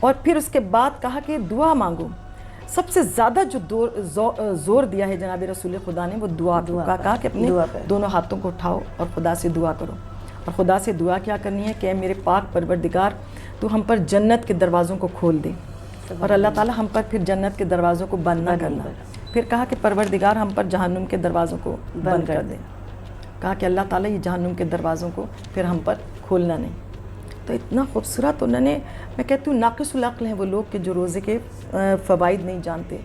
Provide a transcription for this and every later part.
اور پھر اس کے بعد کہا کہ دعا مانگو. سب سے زیادہ جو زور دیا ہے جناب رسول خدا نے وہ دعا کا. کہا کہ اپنے دونوں ہاتھوں کو اٹھاؤ اور خدا سے دعا کرو. اور خدا سے دعا کیا کرنی ہے کہ اے میرے پاک پروردگار تو ہم پر جنت کے دروازوں کو کھول دے, اور اللہ تعالیٰ ہم پر پھر جنت کے دروازوں کو بند نہ کرنا. پھر کہا کہ پروردگار ہم پر جہنم کے دروازوں کو بند کر دے. کہا کہ اللہ تعالیٰ یہ جہنم کے دروازوں کو پھر ہم پر کھولنا نہیں. تو اتنا خوبصورت انہوں نے, میں کہتی ہوں ناقص العقل ہیں وہ لوگ کہ جو روزے کے فوائد نہیں جانتے,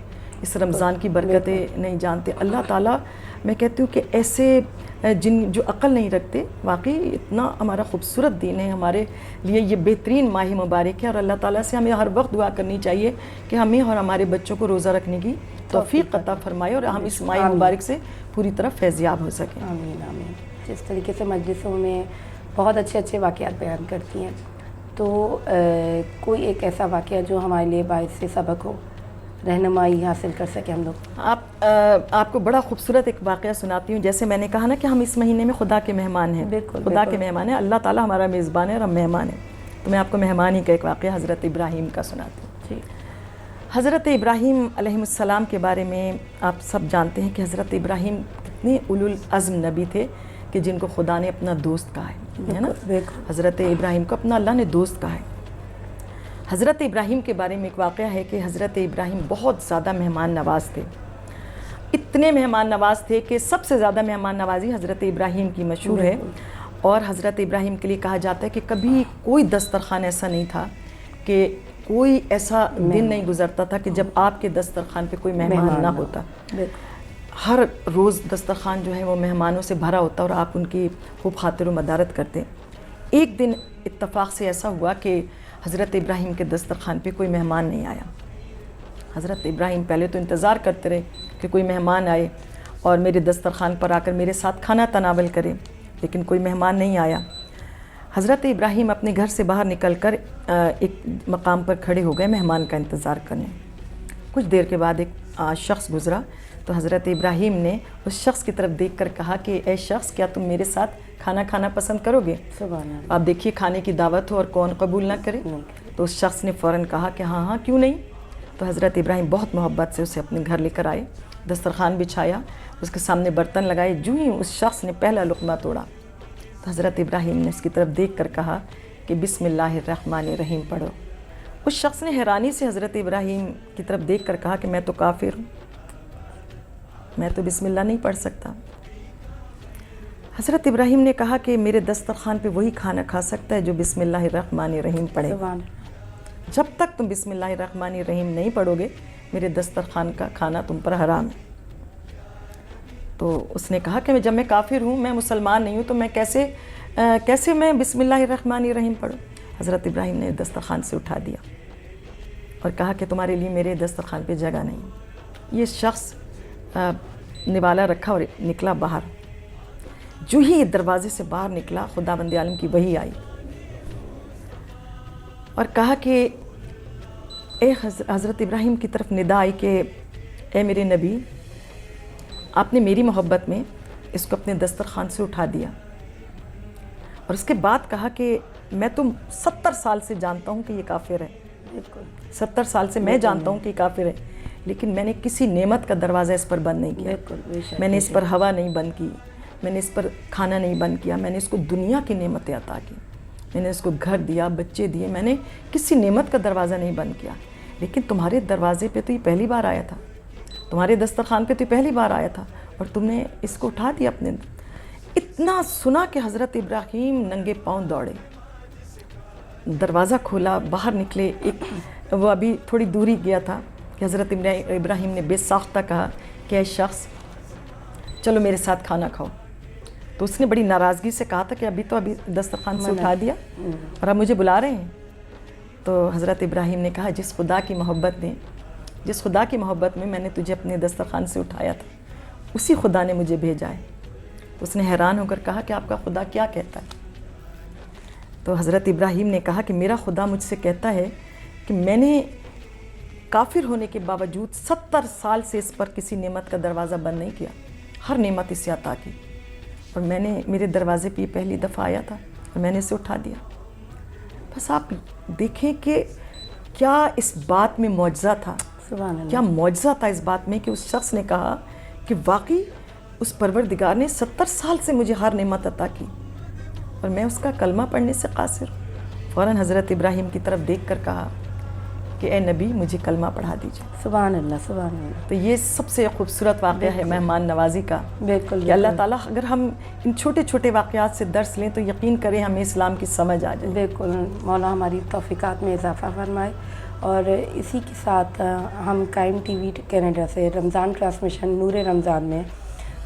اس رمضان کی برکتیں نہیں جانتے. اللہ تعالیٰ میں کہتی ہوں کہ ایسے جو عقل نہیں رکھتے, واقعی اتنا ہمارا خوبصورت دین ہے, ہمارے لیے یہ بہترین ماہ مبارک ہے. اور اللہ تعالیٰ سے ہمیں ہر وقت دعا کرنی چاہیے کہ ہمیں اور ہمارے بچوں کو روزہ رکھنے کی توفیق عطا فرمائے اور ہم اس ماہ مبارک سے پوری طرح فیضیاب ہو سکیں. آمین آمین. جس طریقے سے مجلسوں میں بہت اچھے واقعات بیان کرتی ہیں, تو کوئی ایک ایسا واقعہ جو ہمارے لیے باعث سے سبق ہو, رہنمائی حاصل کر سکیں ہم لوگ. آپ کو بڑا خوبصورت ایک واقعہ سناتی ہوں. جیسے میں نے کہا نا کہ ہم اس مہینے میں خدا کے مہمان ہیں. خدا کے مہمان ہیں, اللہ تعالیٰ ہمارا میزبان ہے اور ہم مہمان ہیں. تو میں آپ کو مہمان ہی کا ایک واقعہ حضرت ابراہیم کا سناتی ہوں. جی. حضرت ابراہیم علیہ السلام کے بارے میں آپ سب جانتے ہیں کہ حضرت ابراہیم کتنے اولو العزم نبی تھے کہ جن کو خدا نے اپنا دوست کہا ہے نا. حضرت ابراہیم کو اپنا اللہ نے دوست کہا ہے. حضرت ابراہیم کے بارے میں ایک واقعہ ہے کہ حضرت ابراہیم بہت زیادہ مہمان نواز تھے. اتنے مہمان نواز تھے کہ سب سے زیادہ مہمان نوازی حضرت ابراہیم کی مشہور ہے. اور حضرت ابراہیم کے لیے کہا جاتا ہے کہ کبھی کوئی دسترخوان ایسا نہیں تھا, کہ کوئی ایسا دن نہیں گزرتا تھا کہ جب آپ کے دسترخوان پہ کوئی مہمان نہ ہوتا. ہر روز دسترخوان جو ہے وہ مہمانوں سے بھرا ہوتا اور آپ ان کی خوب خاطر و مدارت کرتے. ایک دن اتفاق سے ایسا ہوا کہ حضرت ابراہیم کے دسترخوان پہ کوئی مہمان نہیں آیا. حضرت ابراہیم پہلے تو انتظار کرتے رہے کہ کوئی مہمان آئے اور میرے دسترخوان پر آ کر میرے ساتھ کھانا تناول کرے, لیکن کوئی مہمان نہیں آیا. حضرت ابراہیم اپنے گھر سے باہر نکل کر ایک مقام پر کھڑے ہو گئے مہمان کا انتظار کرنے. کچھ دیر کے بعد ایک شخص گزرا تو حضرت ابراہیم نے اس شخص کی طرف دیکھ کر کہا کہ اے شخص, کیا تم میرے ساتھ کھانا کھانا پسند کرو گے؟ سبحان اللہ. آپ دیکھیے کھانے کی دعوت ہو اور کون قبول نہ کرے. تو اس شخص نے فوراً کہا کہ ہاں ہاں کیوں نہیں. تو حضرت ابراہیم بہت محبت سے اسے اپنے گھر لے کر آئے, دسترخوان بچھایا, اس کے سامنے برتن لگائے. جو ہی اس شخص نے پہلا لقمہ توڑا تو حضرت ابراہیم نے اس کی طرف دیکھ کر کہا کہ بسم اللہ الرحمن الرحیم پڑھو. اس شخص نے حیرانی سے حضرت ابراہیم کی طرف دیکھ کر کہا کہ میں تو کافر ہوں, میں تو بسم اللہ نہیں پڑھ سکتا. حضرت ابراہیم نے کہا کہ میرے دسترخوان پہ وہی کھانا کھا سکتا ہے جو بسم اللہ الرحمن الرحیم پڑھے. جب تک تم بسم اللہ الرحمن الرحیم نہیں پڑھو گے میرے دسترخوان کا کھانا تم پر حرام ہے. تو اس نے کہا کہ جب میں کافر ہوں, میں مسلمان نہیں ہوں, تو میں کیسے میں بسم اللہ الرحمن الرحیم پڑھوں. حضرت ابراہیم نے دسترخوان سے اٹھا دیا اور کہا کہ تمہارے لیے میرے دسترخوان پہ جگہ نہیں. یہ شخص نوالا رکھا اور نکلا باہر. جو ہی دروازے سے باہر نکلا خداوند عالم کی وحی آئی اور کہا کہ اے حضرت ابراہیم کی طرف ندا آئی کہ اے میرے نبی, آپ نے میری محبت میں اس کو اپنے دسترخوان سے اٹھا دیا. اور اس کے بعد کہا کہ میں تو 70 سال سے جانتا ہوں کہ یہ کافر ہے. 70 سال سے میں جانتا ہوں کہ یہ کافر ہے, لیکن میں نے کسی نعمت کا دروازہ اس پر بند نہیں کیا. میں نے اس پر ہوا نہیں بند کی, میں نے اس پر کھانا نہیں بند کیا, میں نے اس کو دنیا کی نعمتیں عطا کی, میں نے اس کو گھر دیا, بچے دیے, میں نے کسی نعمت کا دروازہ نہیں بند کیا. لیکن تمہارے دروازے پہ تو یہ پہلی بار آیا تھا, تمہارے دسترخوان پہ تو یہ پہلی بار آیا تھا اور تم نے اس کو اٹھا دیا اپنے. اتنا سنا کہ حضرت ابراہیم ننگے پاؤں دوڑے, دروازہ کھولا, باہر نکلے. ایک وہ ابھی تھوڑی دوری گیا تھا کہ حضرت ابراہیم نے بے ساختہ کہا کہ اے شخص چلو میرے ساتھ کھانا کھاؤ. تو اس نے بڑی ناراضگی سے کہا تھا کہ ابھی دسترخوان سے اٹھا دیا اور اب مجھے بلا رہے ہیں. تو حضرت ابراہیم نے کہا جس خدا کی محبت میں میں نے تجھے اپنے دسترخوان سے اٹھایا تھا, اسی خدا نے مجھے بھیجا ہے. تو اس نے حیران ہو کر کہا کہ آپ کا خدا کیا کہتا ہے؟ تو حضرت ابراہیم نے کہا کہ میرا خدا مجھ سے کہتا ہے کہ میں نے کافر ہونے کے باوجود 70 سال سے اس پر کسی نعمت کا دروازہ بند نہیں کیا, ہر نعمت اسے عطا کی, اور میں نے میرے دروازے پہ پہلی دفعہ آیا تھا اور میں نے اسے اٹھا دیا. بس آپ دیکھیں کہ کیا اس بات میں معجزہ تھا، سبحان اللہ. کیا معجزہ تھا اس بات میں کہ اس شخص نے کہا کہ واقعی اس پروردگار نے 70 سال سے مجھے ہر نعمت عطا کی اور میں اس کا کلمہ پڑھنے سے قاصر ہوں. فوراً حضرت ابراہیم کی طرف دیکھ کر کہا کہ اے نبی مجھے کلمہ پڑھا دیجیے. سبحان اللہ. سبحان اللہ. تو یہ سب سے خوبصورت واقعہ ہے مہمان نوازی کا، بالکل. کہ اللہ تعالیٰ اگر ہم ان چھوٹے چھوٹے واقعات سے درس لیں تو یقین کریں ہمیں اسلام کی سمجھ آ جائے. بالکل. مولا ہماری توفیقات میں اضافہ فرمائے. اور اسی کے ساتھ ہم قائم ٹی وی کینیڈا سے رمضان ٹرانسمیشن نور رمضان میں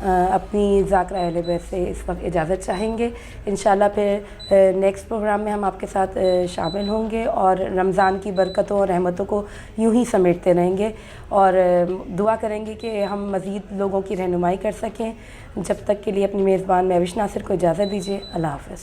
اپنی ذاکرہ اہل بیت سے اس وقت اجازت چاہیں گے. انشاءاللہ پھر نیکسٹ پروگرام میں ہم آپ کے ساتھ شامل ہوں گے اور رمضان کی برکتوں اور رحمتوں کو یوں ہی سمیٹتے رہیں گے اور دعا کریں گے کہ ہم مزید لوگوں کی رہنمائی کر سکیں. جب تک کے لیے اپنی میزبان مہوش ناصر کو اجازت دیجیے. اللہ حافظ.